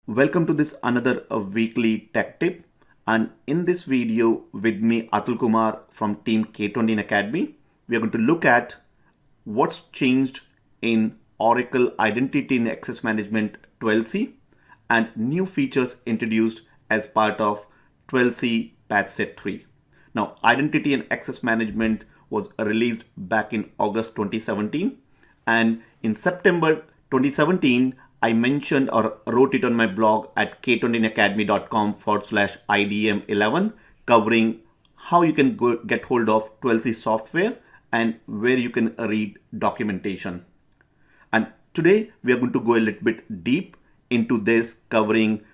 Welcome to this another weekly tech tip, and in this video with me Atul Kumar from team K20 Academy, we are going to look at what's changed in Oracle Identity and Access Management 12c and new features introduced as part of 12c Patch Set 3. Now, Identity and Access Management was released back in August 2017, and in September 2017, I mentioned or wrote it on my blog at k20academy.com/IDM11, covering how you can get hold of 12c software and where you can read documentation. And today we are going to go a little bit deep into this, covering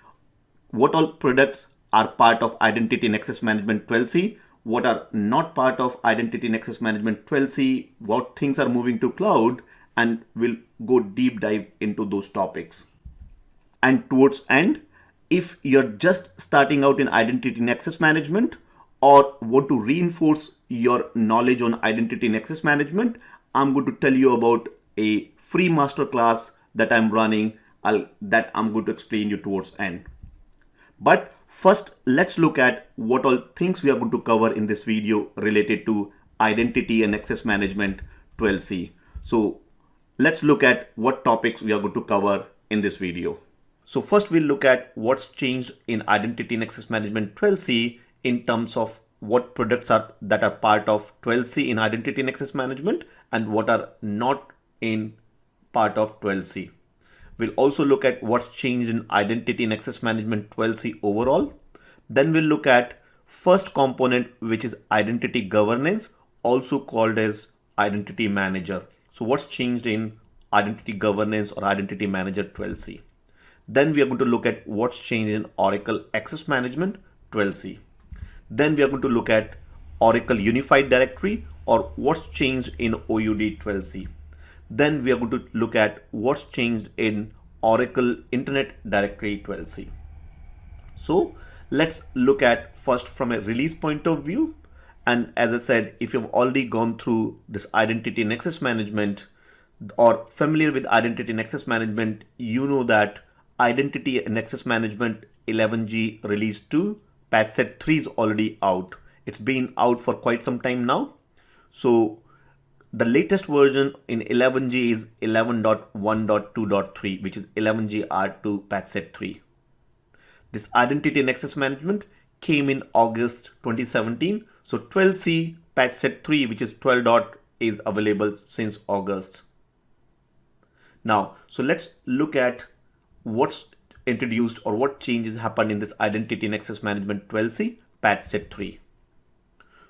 what all products are part of Identity and Access Management 12c, what are not part of Identity and Access Management 12c, what things are moving to cloud, and we'll go deep dive into those topics. And towards end, if you're just starting out in Identity and Access Management or want to reinforce your knowledge on Identity and Access Management, I'm going to tell you about a free masterclass that I'm running that I'm going to explain you towards end. But first, let's look at what all things we are going to cover in this video related to Identity and Access Management 12c. So let's look at what topics we are going to cover in this video. So first we'll look at what's changed in Identity and Access Management 12c in terms of what products are that are part of 12c in Identity and Access Management and what are not in part of 12c. We'll also look at what's changed in Identity and Access Management 12c overall. Then we'll look at first component, which is Identity Governance, also called as Identity Manager. So what's changed in Identity Governance or Identity Manager 12c. Then we are going to look at what's changed in Oracle Access Management 12c. Then we are going to look at Oracle Unified Directory or what's changed in OUD 12c. Then we are going to look at what's changed in Oracle Internet Directory 12c. So let's look at first from a release point of view. And as I said, if you've already gone through this Identity and Access Management or familiar with Identity and Access Management, you know that Identity and Access Management 11G Release 2 Patch Set 3 is already out. It's been out for quite some time now. So the latest version in 11G is 11.1.2.3, which is 11G R2 Patch Set 3. This Identity and Access Management came in August 2017. So 12c Patch Set 3, which is 12. Is available since August. Now, so let's look at what's introduced or what changes happened in this Identity and Access Management 12c Patch Set 3.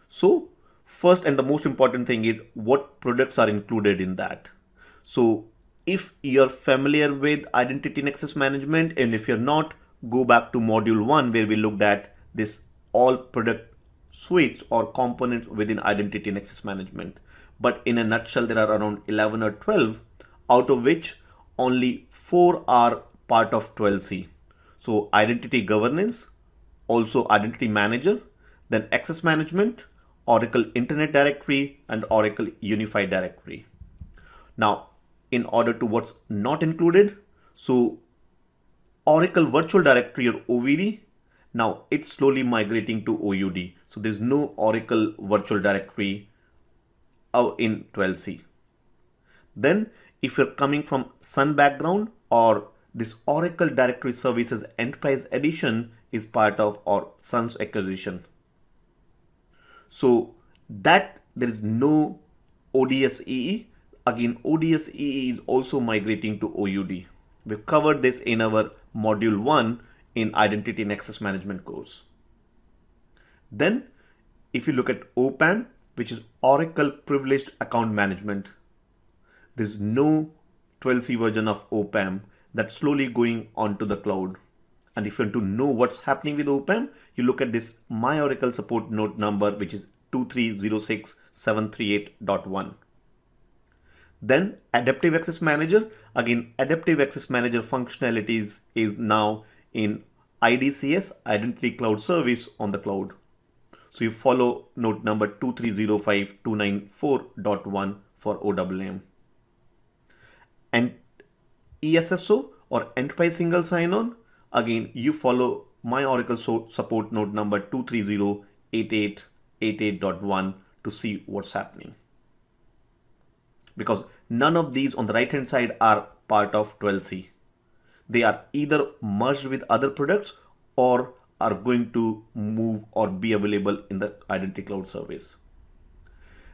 So first and the most important thing is what products are included in that. So if you're familiar with Identity and Access Management, and if you're not, go back to module 1 where we looked at this all product suites or components within Identity and Access Management. But in a nutshell, there are around 11 or 12, out of which only 4 are part of 12c. So Identity Governance, also Identity Manager, then Access Management, Oracle Internet Directory, and Oracle Unified Directory. Now, in order to what's not included, so Oracle Virtual Directory or OVD, now it's slowly migrating to OUD. So there's no Oracle Virtual Directory in 12c. Then if you're coming from Sun background, or this Oracle Directory Services Enterprise Edition is part of or Sun's acquisition. So that there is no ODSEE. Again, ODSEE is also migrating to OUD. We've covered this in our module 1 in Identity and Access Management course. Then if you look at OPAM, which is Oracle Privileged Account Management, there's no 12c version of OPAM that's slowly going onto the cloud. And if you want to know what's happening with OPAM, you look at this My Oracle support note number, which is 2306738.1. Then Adaptive Access Manager, again, Adaptive Access Manager functionalities is now in IDCS, Identity Cloud Service on the cloud. So you follow note number 2305294.1 for OWM. And ESSO or Enterprise Single Sign-On, again, you follow my Oracle support node number 230.88.88.1 to see what's happening. Because none of these on the right hand side are part of 12c. They are either merged with other products or are going to move or be available in the Identity Cloud Service.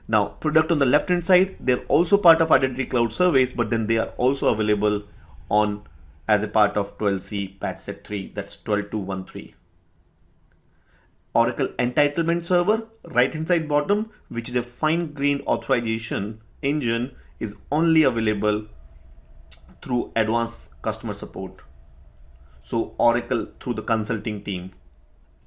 Now, product on the left hand side, they're also part of Identity Cloud Service, but then they are also available on as a part of 12c patch set 3, that's 12213. Oracle Entitlement Server, right hand side bottom, which is a fine-grained authorization engine, is only available through advanced customer support. So Oracle through the consulting team,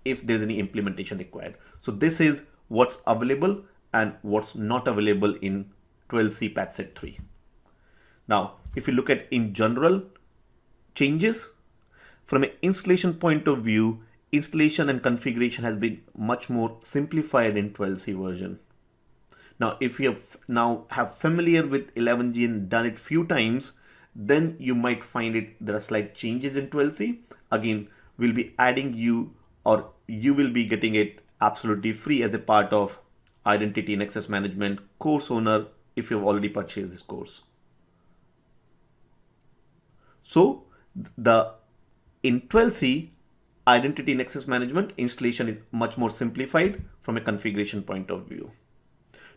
if there's any implementation required. So this is what's available and what's not available in 12c patch set 3. Now, if you look at in general changes, from an installation point of view, installation and configuration has been much more simplified in 12c version. Now, if you have familiar with 11g and done it few times, then you might find there are slight changes in 12c. Again, we'll be adding you, or you will be getting it absolutely free as a part of Identity and Access Management course owner if you've already purchased this course. So in 12c, Identity and Access Management installation is much more simplified from a configuration point of view.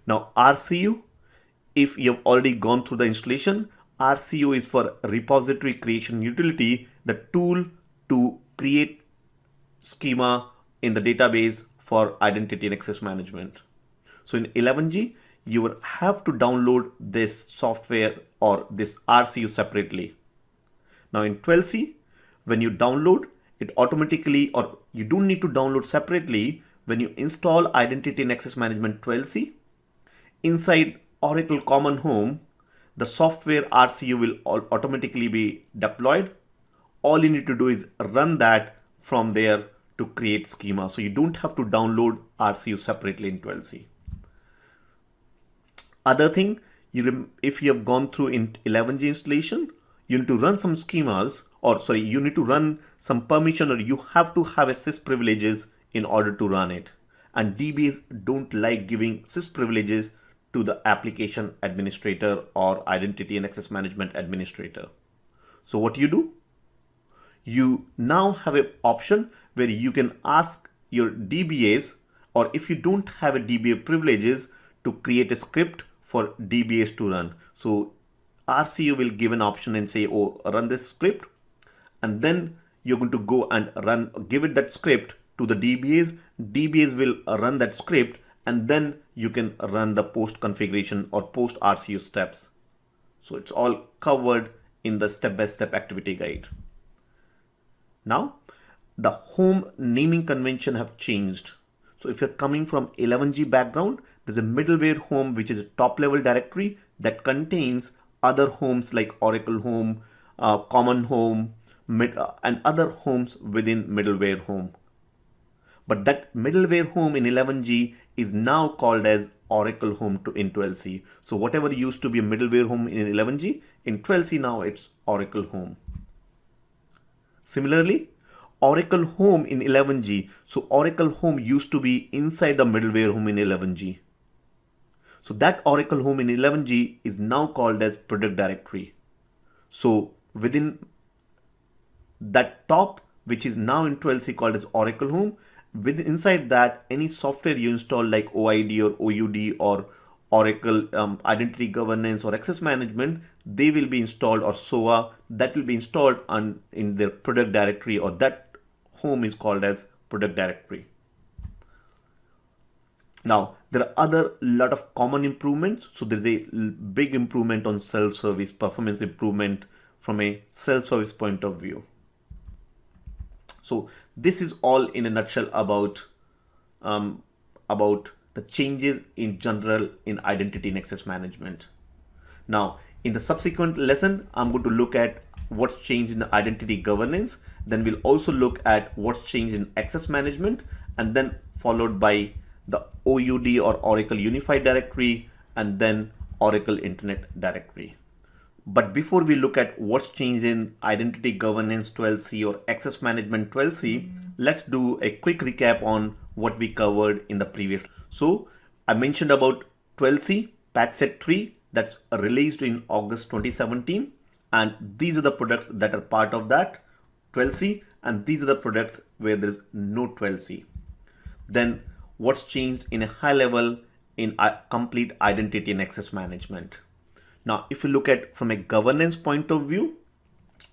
Now RCU, if you have already gone through the installation, RCU is for repository creation utility, the tool to create schema in the database for Identity and Access Management. So in 11g, you will have to download this software or this RCU separately. Now in 12c, when you download it automatically, or you don't need to download separately, when you install Identity and Access Management 12c, inside Oracle Common Home, the software RCU will automatically be deployed. All you need to do is run that from there to create schema. So you don't have to download RCU separately in 12c. Other thing, if you have gone through in 11g installation, you need to run some schemas, or sorry, you need to run some permission, or you have to have a sys privileges in order to run it. And DBAs don't like giving sys privileges to the application administrator or Identity and Access Management administrator. So what you do? You now have an option where you can ask your DBAs, or if you don't have a DBA privileges, to create a script for DBAs to run. So RCU will give an option and say, oh, run this script. And then you're going to go and give it that script to the DBAs. DBAs will run that script, and then you can run the post configuration or post RCU steps. So it's all covered in the step-by-step activity guide. Now, the home naming convention have changed. So if you're coming from 11g background, there's a middleware home, which is a top level directory that contains other homes like Oracle Home, Common Home, and other homes within middleware home. But that middleware home in 11g is now called as Oracle Home in 12c. So whatever used to be a middleware home in 11g, in 12c now it's Oracle Home. Similarly, Oracle Home in 11g. So Oracle Home used to be inside the middleware home in 11g. So that Oracle Home in 11g is now called as product directory. So within that top, which is now in 12c called as Oracle Home, inside that, any software you install like OID or OUD or Oracle Identity Governance or Access Management, they will be installed, or SOA, that will be installed in their product directory, or that home is called as product directory. Now, there are other lot of common improvements. So there's a big improvement on self-service, performance improvement from a self-service point of view. So this is all in a nutshell about the changes in general in Identity and Access Management. Now, in the subsequent lesson, I'm going to look at what's changed in identity governance. Then we'll also look at what's changed in access management, and then followed by the OUD or Oracle Unified Directory, and then Oracle Internet Directory. But before we look at what's changed in Identity Governance 12c or Access Management 12c, let's do a quick recap on what we covered in the previous. So I mentioned about 12c patch set 3 that's released in August 2017, and these are the products that are part of that 12c, and these are the products where there's no 12c. Then what's changed in a high level in complete identity and access management. Now, if you look at from a governance point of view,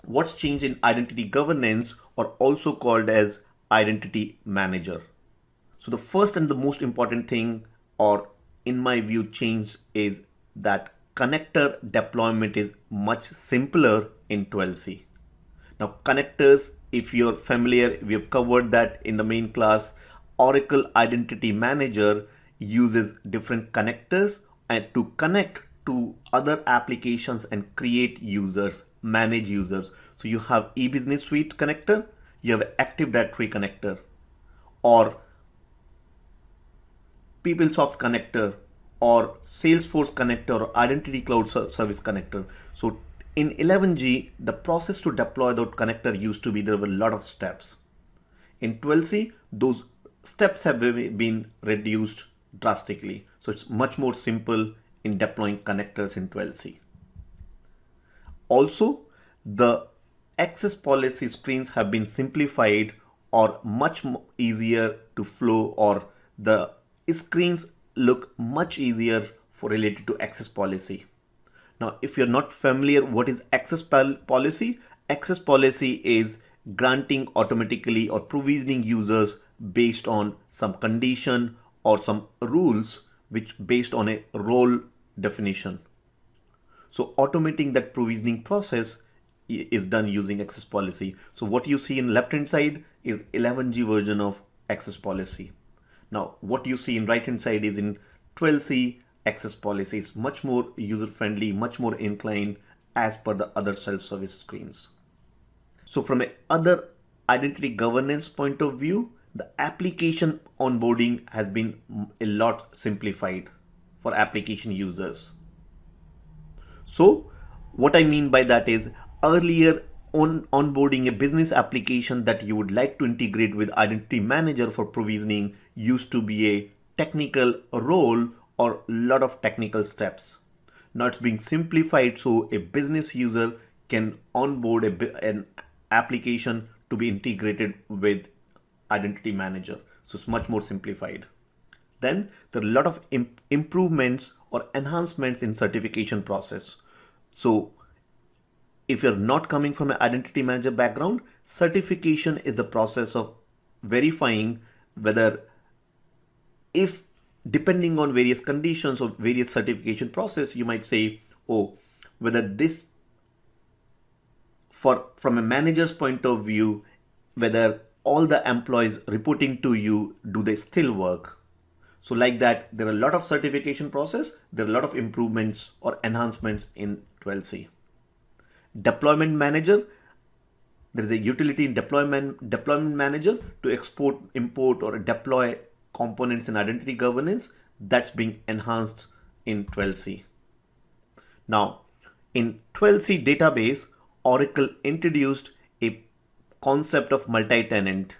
what's changed in identity governance, or also called as identity manager. So the first and the most important thing, or in my view, changed is that connector deployment is much simpler in 12c. Now connectors, if you're familiar, we have covered that in the main class. Oracle Identity Manager uses different connectors and to connect to other applications and create users, manage users. So you have e-business suite connector, you have Active Directory connector, or PeopleSoft connector, or Salesforce connector, or Identity Cloud Service connector. So in 11G, the process to deploy that connector used to be there were a lot of steps. In 12C, those steps have been reduced drastically. So it's much more simple in deploying connectors in 12C. Also, the access policy screens have been simplified or much easier to flow, or the screens look much easier for related to access policy. Now, if you're not familiar what is access policy, access policy is granting automatically or provisioning users based on some condition or some rules which based on a role definition. So automating that provisioning process is done using access policy. So what you see in left hand side is 11G version of access policy. Now what you see in right hand side is in 12C access policy. Is much more user friendly, much more inclined as per the other self-service screens. So from a other identity governance point of view, the application onboarding has been a lot simplified for application users. So what I mean by that is, earlier on onboarding a business application that you would like to integrate with Identity Manager for provisioning used to be a technical role or a lot of technical steps. Now it's being simplified so a business user can onboard an application to be integrated with Identity Manager. So it's much more simplified. Then there are a lot of improvements or enhancements in certification process. So if you're not coming from an Identity Manager background, certification is the process of verifying whether, if depending on various conditions or various certification process, you might say, oh, whether this from a manager's point of view, whether all the employees reporting to you, do they still work? So like that, there are a lot of certification process, there are a lot of improvements or enhancements in 12C. Deployment Manager, there is a utility in Deployment Manager to export, import, or deploy components in identity governance. That's being enhanced in 12C. Now, in 12C database, Oracle introduced a concept of multi-tenant,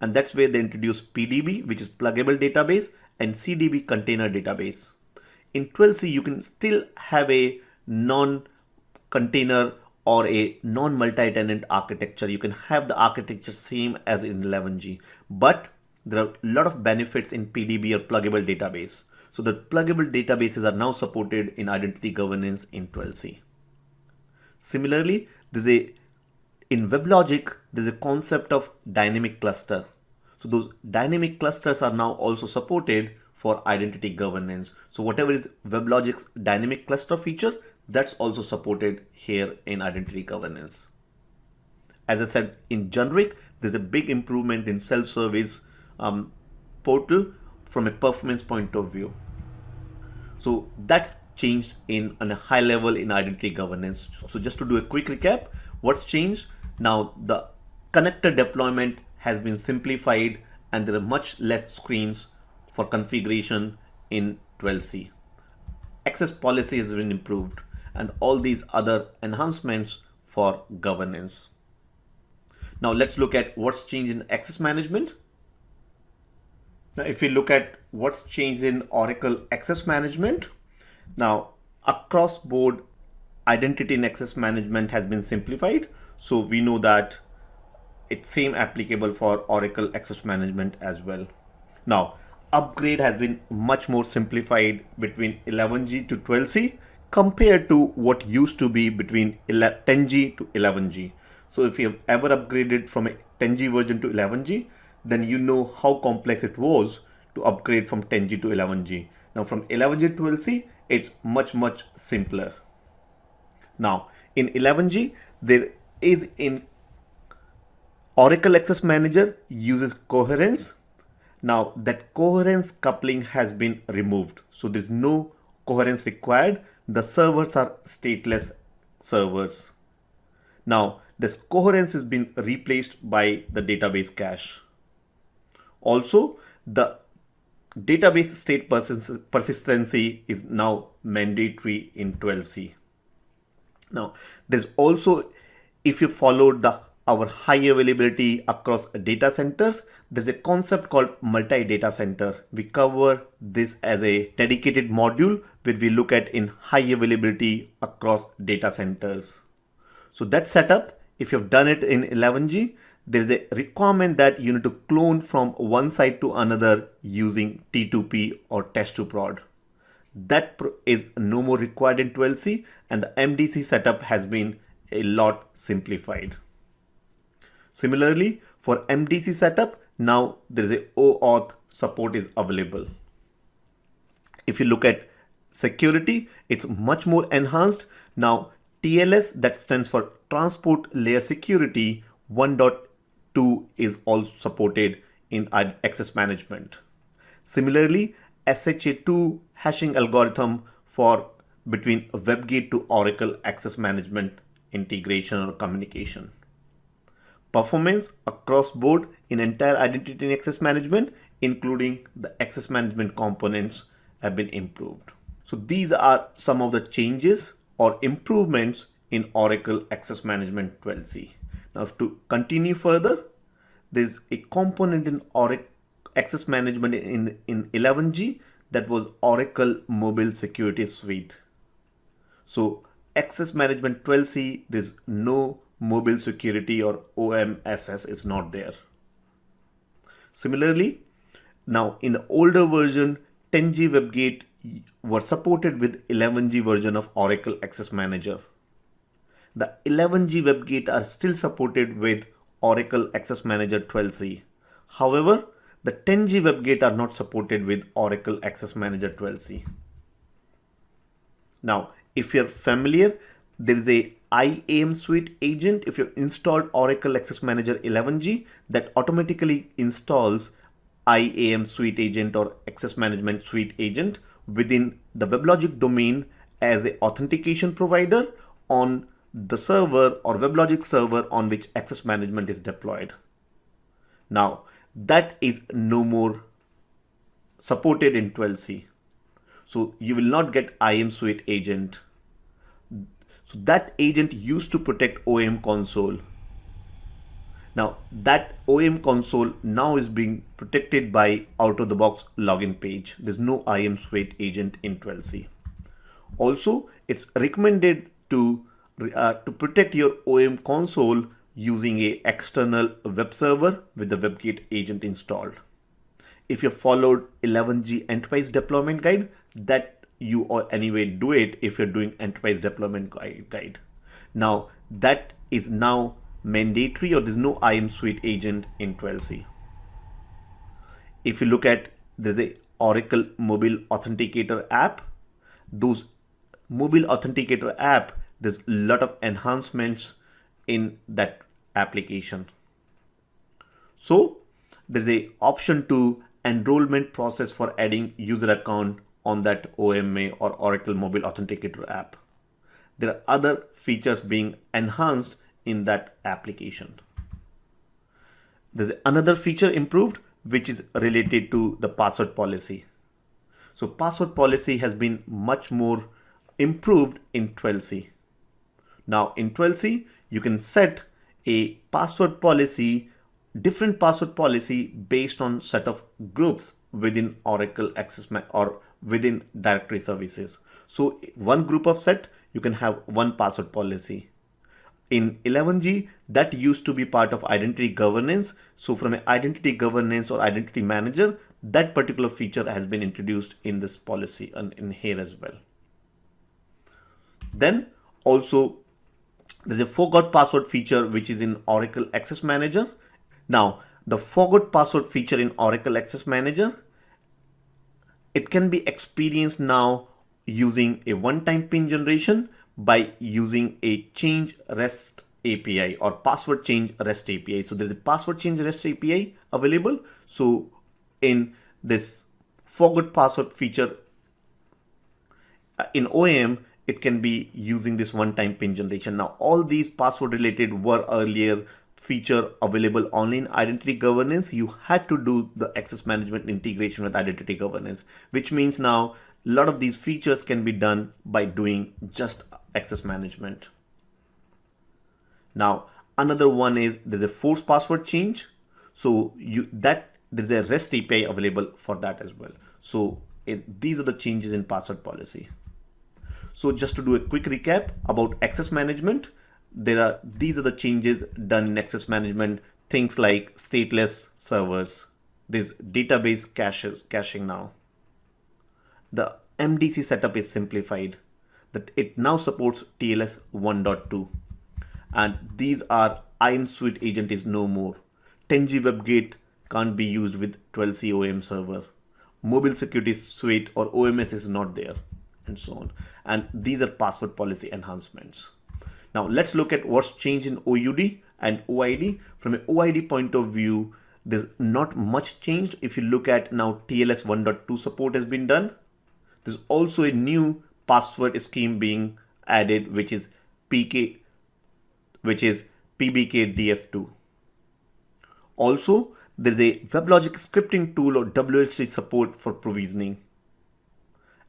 and that's where they introduced PDB, which is pluggable database, and CDB container database. In 12C, you can still have a non-container or a non-multi-tenant architecture. You can have the architecture same as in 11G, but there are a lot of benefits in PDB or pluggable database. So the pluggable databases are now supported in identity governance in 12C. Similarly, in WebLogic, there's a concept of dynamic cluster. So those dynamic clusters are now also supported for identity governance. So whatever is WebLogic's dynamic cluster feature, that's also supported here in identity governance. As I said, in generic, there's a big improvement in self-service portal from a performance point of view. So that's changed on a high level in identity governance. So just to do a quick recap, what's changed? Now the connector deployment has been simplified and there are much less screens for configuration in 12C. Access policy has been improved, and all these other enhancements for governance. Now let's look at what's changed in access management. Now if we look at what's changed in Oracle Access Management, now across board identity and access management has been simplified. So we know that it's same applicable for Oracle Access Management as well. Now upgrade has been much more simplified between 11G to 12C compared to what used to be between 10G to 11G. So if you have ever upgraded from a 10G version to 11G, then you know how complex it was to upgrade from 10G to 11G. Now from 11G to 12C, it's much simpler. Now in 11G, there is in Oracle Access Manager uses coherence. Now that coherence coupling has been removed. So there's no coherence required. The servers are stateless servers. Now this coherence has been replaced by the database cache. Also, the database state persistency is now mandatory in 12C. Now, there's also, if you followed our high availability across data centers, there's a concept called multi-data center. We cover this as a dedicated module where we look at in high availability across data centers. So that setup, if you've done it in 11G, there is a requirement that you need to clone from one site to another using T2P or test to prod. That is no more required in 12C, and the MDC setup has been a lot simplified. Similarly, for MDC setup, now there is a OAuth support is available. If you look at security, it's much more enhanced. Now TLS, that stands for Transport Layer Security 1.2, is also supported in access management. Similarly, SHA-2 hashing algorithm for between WebGate to Oracle Access Management integration or communication. Performance across board in entire identity and access management, including the access management components, have been improved. So these are some of the changes or improvements in Oracle Access Management 12C. Now to continue further, there's a component in Oracle Access Management in 11G that was Oracle Mobile Security Suite. So Access Management 12C, there's no mobile security or OMSS is not there. Similarly, now in the older version, 10G WebGate were supported with 11G version of Oracle Access Manager. The 11G WebGate are still supported with Oracle Access Manager 12C. However, the 10G WebGate are not supported with Oracle Access Manager 12C. Now, if you're familiar, there is a IAM Suite agent. If you've installed Oracle Access Manager 11G, that automatically installs IAM Suite agent or Access Management Suite agent within the WebLogic domain as an authentication provider on the server or WebLogic server on which access management is deployed. Now, that is no more supported in 12C. So you will not get IAM Suite agent. So that agent used to protect OEM console. Now that OEM console now is being protected by out-of-the-box login page. There's no IAM Suite agent in 12C. Also, it's recommended to protect your OEM console using a external web server with the WebGate agent installed. If you followed 11G enterprise deployment guide, that you or anyway do it if you're doing enterprise deployment guide. Now that is now mandatory, or there's no IAM Suite agent in 12C. If you look at, there's a Oracle Mobile Authenticator app. Those Mobile Authenticator app, there's a lot of enhancements in that application. So there's a option to enrollment process for adding user account on that OMA or Oracle Mobile Authenticator app. There are other features being enhanced in that application. There's another feature improved, which is related to the password policy. So password policy has been much more improved in 12c. Now in 12c, you can set a password policy, different password policy based on set of groups within Oracle or within directory services. So one group of set, you can have one password policy. In 11g, that used to be part of identity governance. So from an identity governance or identity manager, that particular feature has been introduced in this policy and in here as well. Then also there's a forgot password feature which is in Oracle Access Manager. Now the forgot password feature in Oracle Access Manager, it can be experienced now using a one-time pin generation by using a change REST API or password change REST API. So there's a password change REST API available. So in this forgot password feature in OAM, it can be using this one-time pin generation. Now all these password related were earlier feature available only in identity governance. You had to do the access management integration with identity governance, which means now a lot of these features can be done by doing just access management. Now another one is there's a forced password change. So there's a REST API available for that as well. So these are the changes in password policy. So just to do a quick recap about access management, these are the changes done in access management. Things like stateless servers, this database caching now. The MDC setup is simplified, that it now supports TLS 1.2, and these are IAM Suite agent is no more. 10G WebGate can't be used with 12c OEM server. Mobile Security Suite or OMS is not there, and so on. And these are password policy enhancements. Now let's look at what's changed in OUD and OID. From an OID point of view, there's not much changed. If you look at now, TLS 1.2 support has been done. There's also a new password scheme being added, which is PBK DF2. Also, there's a WebLogic scripting tool or WLC support for provisioning,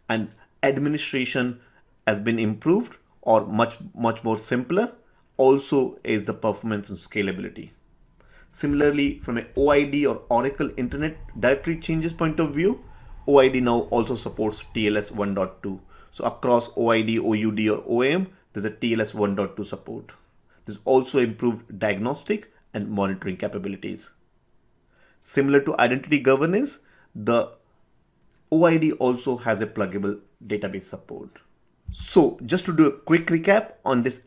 and administration has been improved or much more simpler. Also is the performance and scalability. Similarly, from an OID or Oracle Internet Directory Changes point of view, OID now also supports TLS 1.2. So across OID, OUD or OAM, there's a TLS 1.2 support. There's also improved diagnostic and monitoring capabilities. Similar to identity governance, the OID also has a pluggable database support. So just to do a quick recap on this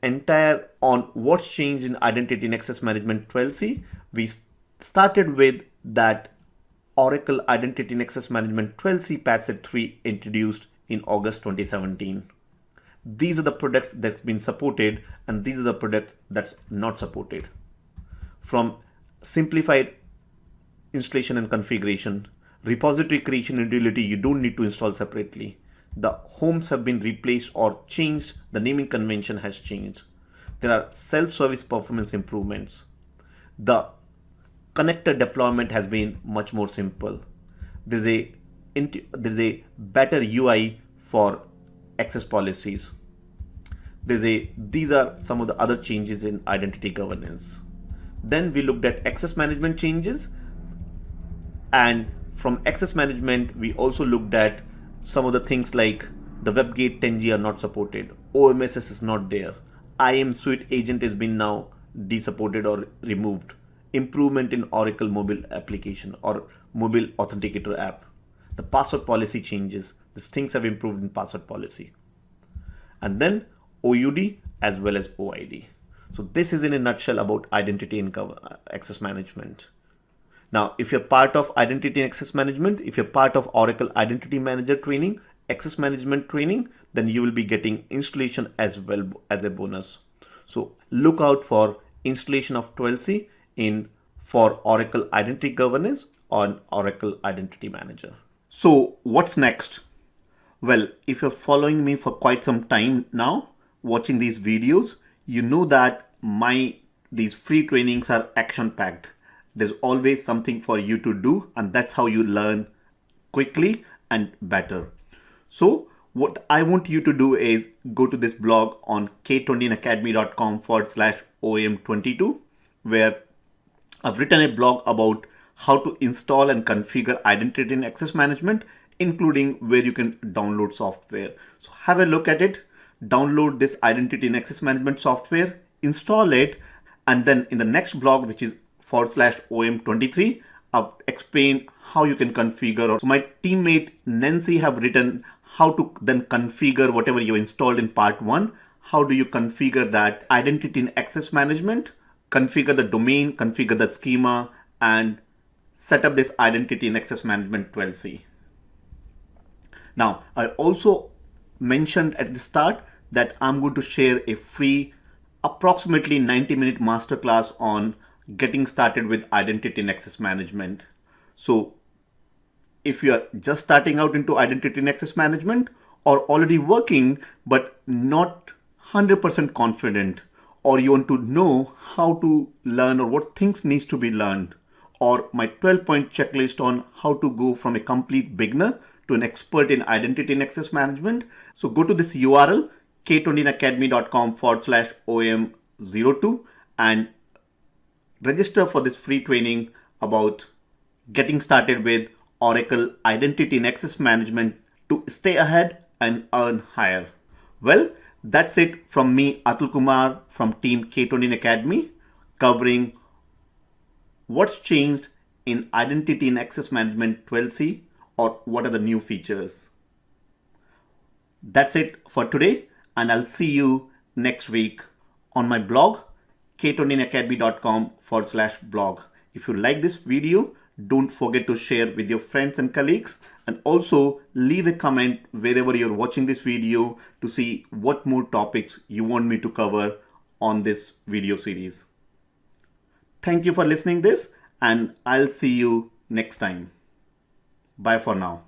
on what's changed in identity and access management 12c, we started with that Oracle Identity and Access Management 12c patch set 3 introduced in August 2017. These are the products that's been supported, and these are the products that's not supported. From simplified installation and configuration, repository creation and utility, you don't need to install separately. The homes have been replaced or changed. The naming convention has changed. There are self-service performance improvements. The connector deployment has been much more simple. There's a better UI for access policies. These are some of the other changes in identity governance. Then we looked at access management changes, and from access management we also looked at some of the things like the WebGate 10G are not supported, OMSS is not there, IAM Suite agent has been now desupported or removed, improvement in Oracle mobile application or mobile authenticator app, the password policy changes, these things have improved in password policy, and then OUD as well as OID. So this is in a nutshell about identity and access management. Now, if you're part of identity and access management, if you're part of Oracle Identity Manager training, access management training, then you will be getting installation as well as a bonus. So look out for installation of 12c for Oracle Identity Governance on Oracle Identity Manager. So what's next? Well, if you're following me for quite some time now, watching these videos, you know that these free trainings are action-packed. There's always something for you to do, and that's how you learn quickly and better. So What I want you to do is go to this blog on k20academy.com/OM22, where I've written a blog about how to install and configure identity and access management, including where you can download software. So have a look at it, download this identity and access management software, install it, and then in the next blog, which is /OM23, I'll explain how you can configure. So my teammate Nancy have written how to then configure whatever you installed in part 1. How do you configure that identity and access management, configure the domain, configure the schema, and set up this identity and access management 12c. Now, I also mentioned at the start that I'm going to share a free approximately 90-minute masterclass on getting started with identity and access management. So if you are just starting out into identity and access management, or already working but not 100% confident, or you want to know how to learn or what things needs to be learned, or my 12-point checklist on how to go from a complete beginner to an expert in identity and access management. So go to this URL, k20academy.com/OM02, and register for this free training about getting started with Oracle Identity and Access Management to stay ahead and earn higher. Well, that's it from me, Atul Kumar, from Team K20 Academy, covering what's changed in Identity and Access Management 12c, or what are the new features. That's it for today, and I'll see you next week on my blog, k20academy.com/blog. If you like this video, don't forget to share with your friends and colleagues, and also leave a comment wherever you're watching this video to see what more topics you want me to cover on this video series. Thank you for listening this, and I'll see you next time. Bye for now.